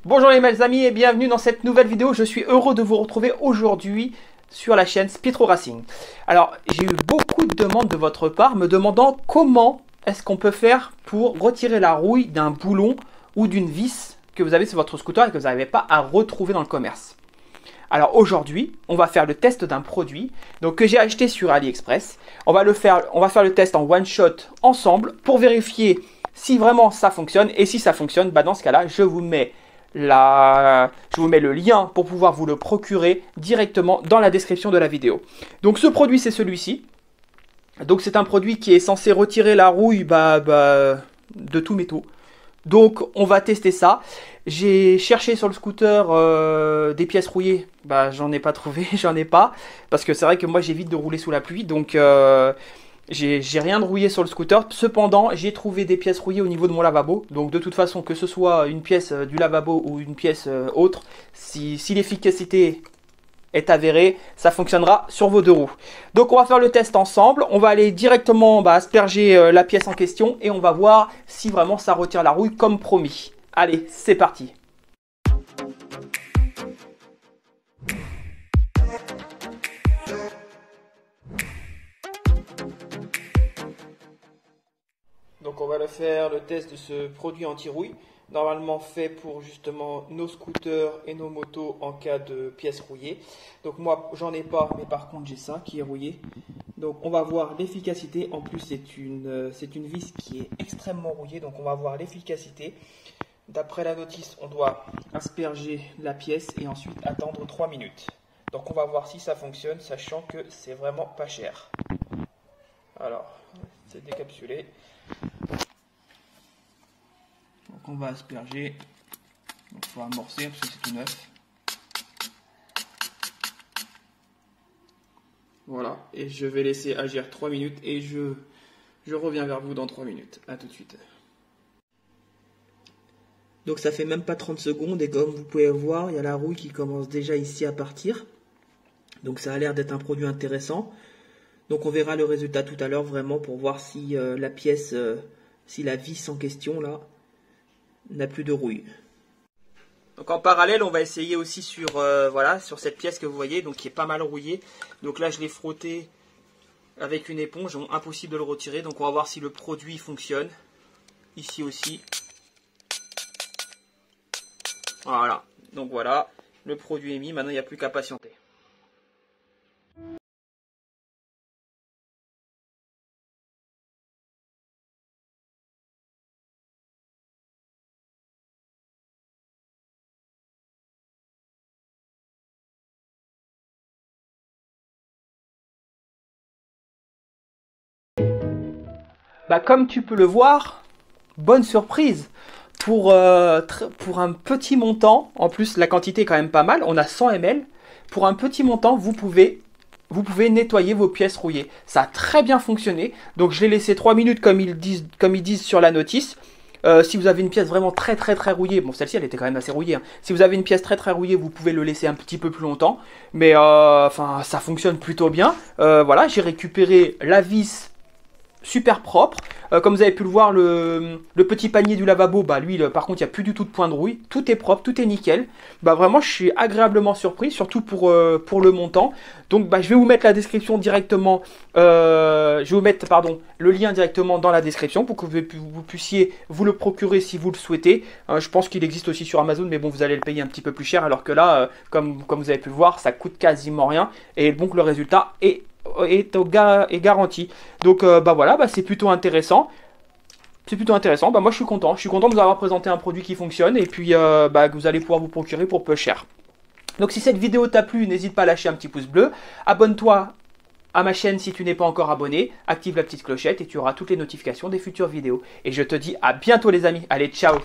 Bonjour les belles amis et bienvenue dans cette nouvelle vidéo. Je suis heureux de vous retrouver aujourd'hui sur la chaîne Speedro Racing. Alors, j'ai eu beaucoup de demandes de votre part me demandant comment est-ce qu'on peut faire pour retirer la rouille d'un boulon ou d'une vis que vous avez sur votre scooter et que vous n'arrivez pas à retrouver dans le commerce. Alors aujourd'hui, on va faire le test d'un produit donc, que j'ai acheté sur AliExpress. On va faire le test en one shot ensemble pour vérifier si vraiment ça fonctionne. Et si ça fonctionne, bah dans ce cas-là, je vous mets le lien pour pouvoir vous le procurer directement dans la description de la vidéo. Donc ce produit, c'est celui-ci. Donc c'est un produit qui est censé retirer la rouille de tous métaux. Donc on va tester ça. J'ai cherché sur le scooter des pièces rouillées. Bah j'en ai pas trouvé, j'en ai pas. Parce que c'est vrai que moi j'évite de rouler sous la pluie. Donc j'ai rien de rouillé sur le scooter. Cependant j'ai trouvé des pièces rouillées au niveau de mon lavabo. Donc de toute façon que ce soit une pièce du lavabo ou une pièce autre, si l'efficacité est avérée, ça fonctionnera sur vos deux roues. Donc on va faire le test ensemble. On va aller directement asperger la pièce en question et on va voir si vraiment ça retire la rouille comme promis. Allez, c'est parti. Donc on va faire le test de ce produit anti-rouille, normalement fait pour justement nos scooters et nos motos en cas de pièces rouillées. Donc moi j'en ai pas, mais par contre j'ai ça qui est rouillé. Donc on va voir l'efficacité. En plus c'est une vis qui est extrêmement rouillée, donc on va voir l'efficacité. D'après la notice, on doit asperger la pièce et ensuite attendre 3 minutes. Donc on va voir si ça fonctionne, sachant que c'est vraiment pas cher. Alors, c'est décapsulé. Donc on va asperger. Il faut amorcer parce que c'est tout neuf. Voilà, et je vais laisser agir 3 minutes et je reviens vers vous dans 3 minutes. A tout de suite. Donc ça fait même pas 30 secondes et comme vous pouvez voir, il y a la rouille qui commence déjà ici à partir. Donc ça a l'air d'être un produit intéressant. Donc on verra le résultat tout à l'heure vraiment pour voir si la pièce, si la vis en question là n'a plus de rouille. Donc en parallèle, on va essayer aussi sur sur cette pièce que vous voyez, donc qui est pas mal rouillée. Donc là je l'ai frotté avec une éponge, donc impossible de le retirer. Donc on va voir si le produit fonctionne. Ici aussi. Voilà, donc voilà, le produit est mis, maintenant il n'y a plus qu'à patienter. Bah comme tu peux le voir, bonne surprise. Pour un petit montant, en plus la quantité est quand même pas mal, on a 100 ml. Pour un petit montant, vous pouvez nettoyer vos pièces rouillées. Ça a très bien fonctionné. Donc je l'ai laissé 3 minutes comme ils disent sur la notice. Si vous avez une pièce vraiment très rouillée, bon celle-ci elle était quand même assez rouillée. Hein. Si vous avez une pièce très rouillée, vous pouvez le laisser un petit peu plus longtemps. Mais ça fonctionne plutôt bien. Voilà, j'ai récupéré la vis super propre. Comme vous avez pu le voir, le petit panier du lavabo, bah lui, par contre, il n'y a plus du tout de point de rouille. Tout est propre, tout est nickel. Bah vraiment, je suis agréablement surpris, surtout pour le montant. Donc, bah, je vais vous mettre la description directement. Je vais vous mettre, le lien directement dans la description pour que vous puissiez vous le procurer si vous le souhaitez. Je pense qu'il existe aussi sur Amazon, mais bon, vous allez le payer un petit peu plus cher, alors que là, comme vous avez pu le voir, ça coûte quasiment rien. Et donc, le résultat est garanti. Donc voilà, c'est plutôt intéressant. Moi je suis content de vous avoir présenté un produit qui fonctionne et puis que vous allez pouvoir vous procurer pour peu cher. Donc si cette vidéo t'a plu, n'hésite pas à lâcher un petit pouce bleu, abonne-toi à ma chaîne si tu n'es pas encore abonné, active la petite clochette et tu auras toutes les notifications des futures vidéos. Et je te dis à bientôt les amis, allez ciao.